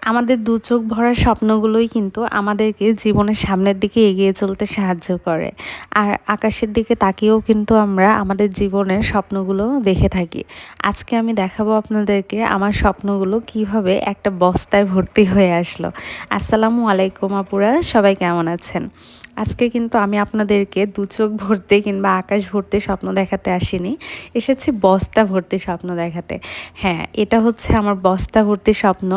আমাদের দু চোখ ভরা স্বপ্নগুলোই কিন্তু আমাদেরকে জীবনের সামনের দিকে এগিয়ে চলতে সাহায্য করে। আর আকাশের দিকে তাকিয়েও কিন্তু আমরা আমাদের জীবনের স্বপ্নগুলো দেখে থাকি। আজকে আমি দেখাবো আপনাদেরকে আমার স্বপ্নগুলো কিভাবে একটা বস্তায় ভর্তি হয়ে আসলো। আসসালামু আলাইকুম আপুরা, সবাই কেমন আছেন? আজকে কিন্তু আমি আপনাদেরকে দু চোখ ভর্তি কিংবা আকাশ ভর্তি স্বপ্ন দেখাতে আসিনি, এসেছি বস্তা ভর্তি স্বপ্ন দেখাতে। হ্যাঁ, এটা হচ্ছে আমার বস্তা ভর্তি স্বপ্ন।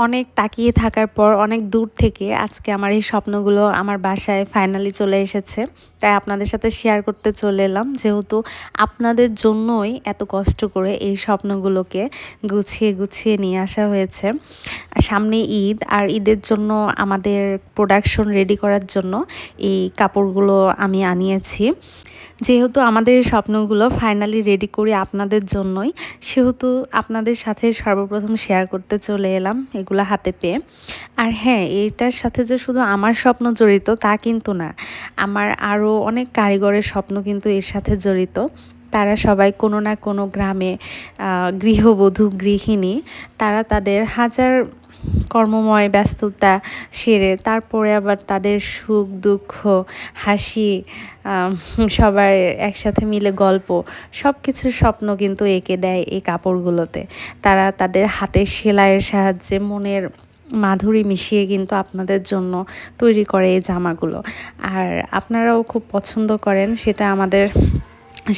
অনেক তাকিয়ে থাকার পর অনেক দূর থেকে আজকে আমার এই স্বপ্নগুলো আমার বাসায় ফাইনালি চলে এসেছে। তাই আপনাদের সাথে শেয়ার করতে চলে এলাম, যেহেতু আপনাদের জন্যই এত কষ্ট করে এই স্বপ্নগুলোকে গুছিয়ে গুছিয়ে নিয়ে আসা হয়েছে। সামনে ঈদ, আর ঈদের জন্য আমাদের প্রোডাকশন রেডি করার জন্য এই কাপড়গুলো আমি আনিয়েছি। যেহেতু আমাদের স্বপ্নগুলো ফাইনালি রেডি করি আপনাদের জন্যই, সেহেতু আপনাদের সাথে সর্বপ্রথম শেয়ার করতে চলে এলাম এগুলো হাতে পেয়ে। আর হ্যাঁ, এটার সাথে যে শুধু আমার স্বপ্ন জড়িত তা কিন্তু না, আমার আরও অনেক কারিগরের স্বপ্ন কিন্তু এর সাথে জড়িত। তারা সবাই কোনো না কোনো গ্রামে গৃহবধূ গৃহিণী, তারা তাদের হাজার কর্মময় ব্যস্ততা সেরে তারপরে আবার তাদের সুখ দুঃখ হাসি সবার একসাথে মিলে গল্প সব কিছুর স্বপ্ন কিন্তু এঁকে দেয় এই কাপড়গুলোতে। তারা তাদের হাতের সেলাইয়ের সাহায্যে মনের মাধুরী মিশিয়ে কিন্তু আপনাদের জন্য তৈরি করে এই জামাগুলো। আর আপনারাও খুব পছন্দ করেন, সেটা আমাদের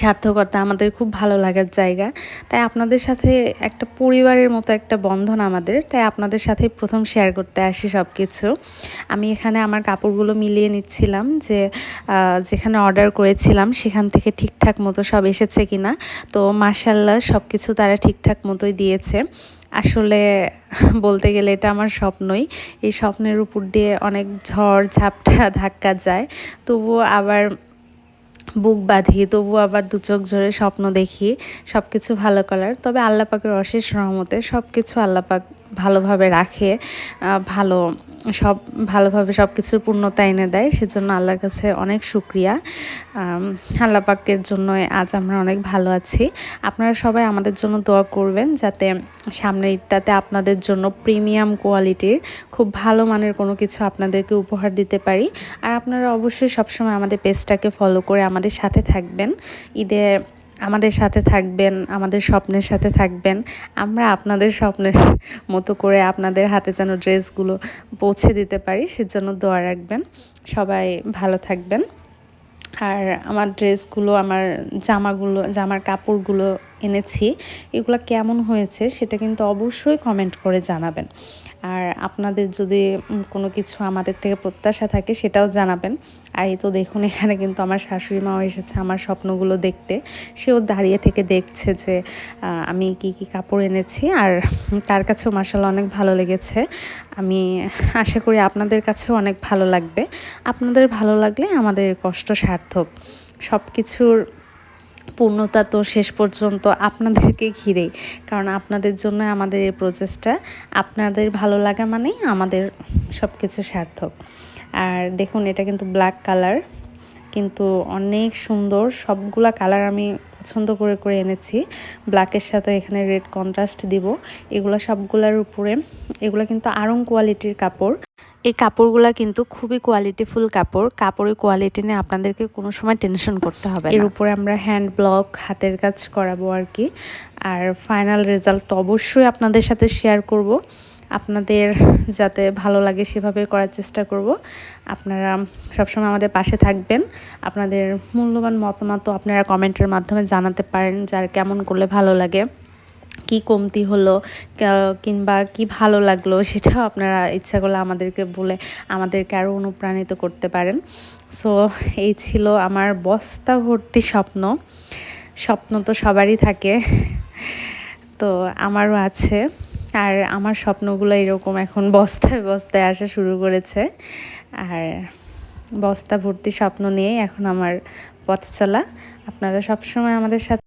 সার্থকতা, আমাদের খুব ভালো লাগার জায়গা। তাই আপনাদের সাথে একটা পরিবারের মতো একটা বন্ধন আমাদের, তাই আপনাদের সাথে প্রথম শেয়ার করতে আসি সব কিছু। আমি এখানে আমার কাপড়গুলো মিলিয়ে নিচ্ছিলাম যে যেখানে অর্ডার করেছিলাম সেখান থেকে ঠিকঠাক মতো সব এসেছে কিনা। তো মাশাআল্লাহ সব কিছু তারা ঠিকঠাক মতোই দিয়েছে। আসলে বলতে গেলে এটা আমার স্বপ্নই। এই স্বপ্নের উপর দিয়ে অনেক ঝড় ঝাপটা ধাক্কা যায়, তবুও আবার বুক বাঁধি, তবু আবার দু চোখ ঝরে স্বপ্ন দেখি সব কিছু ভালো করার। তবে আল্লাহ পাকের অশেষ রহমতে সব কিছু আল্লাহ পাক ভালোভাবে রাখে, ভালো সব ভালোভাবে সব কিছুর পূর্ণতা এনে দেয়। সেজন্য আল্লাহর কাছে অনেক শুকরিয়া। আল্লাহ পাকের জন্য আজ আমরা অনেক ভালো আছি। আপনারা সবাই আমাদের জন্য দোয়া করবেন, যাতে সামনের ঈদটাতে আপনাদের জন্য প্রিমিয়াম কোয়ালিটির খুব ভালো মানের কোনো কিছু আপনাদেরকে উপহার দিতে পারি। আর আপনারা অবশ্যই সবসময় আমাদের পেজটাকে ফলো করে আমাদের সাথে থাকবেন। ঈদে আমাদের সাথে থাকবেন, আমাদের স্বপ্নের সাথে থাকবেন। আমরা আপনাদের স্বপ্নের মতো করে আপনাদের হাতে যেন ড্রেসগুলো পৌঁছে দিতে পারি, সেজন্য দোয়া রাখবেন। সবাই ভালো থাকবেন। আর আমার ড্রেসগুলো, আমার জামার কাপড়গুলো এনেছি, এগুলো কেমন হয়েছে সেটা কিন্তু অবশ্যই কমেন্ট করে জানাবেন। আর আপনাদের যদি কোনো কিছু আমাদের থেকে প্রত্যাশা থাকে সেটাও জানাবেন। আর এই তো দেখুন, এখানে কিন্তু আমার শাশুড়ি মাও এসেছে আমার স্বপ্নগুলো দেখতে। সেও দাঁড়িয়ে থেকে দেখছে যে আমি কি কি কাপড় এনেছি, আর তার কাছেও মাশাআল্লাহ অনেক ভালো লেগেছে। আমি আশা করি আপনাদের কাছেও অনেক ভালো লাগবে। আপনাদের ভালো লাগলে আমাদের কষ্ট সার্থক। সব কিছুর পূর্ণতা তো শেষ পর্যন্ত আপনাদেরকে ঘিরেই, কারণ আপনাদের জন্য আমাদের এই প্রচেষ্টা। আপনাদের ভালো লাগা মানেই আমাদের সব কিছু সার্থক। আর দেখুন, এটা কিন্তু ব্ল্যাক কালার, কিন্তু অনেক সুন্দর। সবগুলা কালার আমি পছন্দ করে করে এনেছি। ব্ল্যাকের সাথে এখানে রেড কন্ট্রাস্ট দিব। এগুলো সবগুলোর উপরে, এগুলো কিন্তু আড়ং কোয়ালিটির কাপড়। এই কাপড়গুলা কিন্তু খুবই কোয়ালিটিফুল কাপড়। কাপড়ের কোয়ালিটি নিয়ে আপনাদেরকে কোনো সময় টেনশন করতে হবে না। এর উপরে আমরা হ্যান্ড ব্লক হাতের কাজ করাবো আর কি। আর ফাইনাল রেজাল্ট তো অবশ্যই আপনাদের সাথে শেয়ার করব। আপনাদের যাতে ভালো লাগে সেভাবে করার চেষ্টা করব। আপনারা সবসময় আমাদের পাশে থাকবেন। আপনাদের মূল্যবান মতামত আপনারা কমেন্টের মাধ্যমে জানাতে পারেন, যার কেমন করলে ভালো লাগে, কি কমতি হলো কিংবা কি ভালো লাগলো, সেটাও আপনারা ইচ্ছা করলে আমাদেরকে বলে আমাদেরকে আরও অনুপ্রাণিত করতে পারেন। সো এই ছিল আমার বস্তা ভর্তি স্বপ্ন। স্বপ্ন তো সবারই থাকে, তো আমারও আছে। আর আমার স্বপ্নগুলো এরকম এখন বস্তায় বস্তায় আসা শুরু করেছে। আর বস্তা ভর্তি স্বপ্ন নিয়েই এখন আমার পথ চলা। আপনারা সবসময় আমাদের সাথে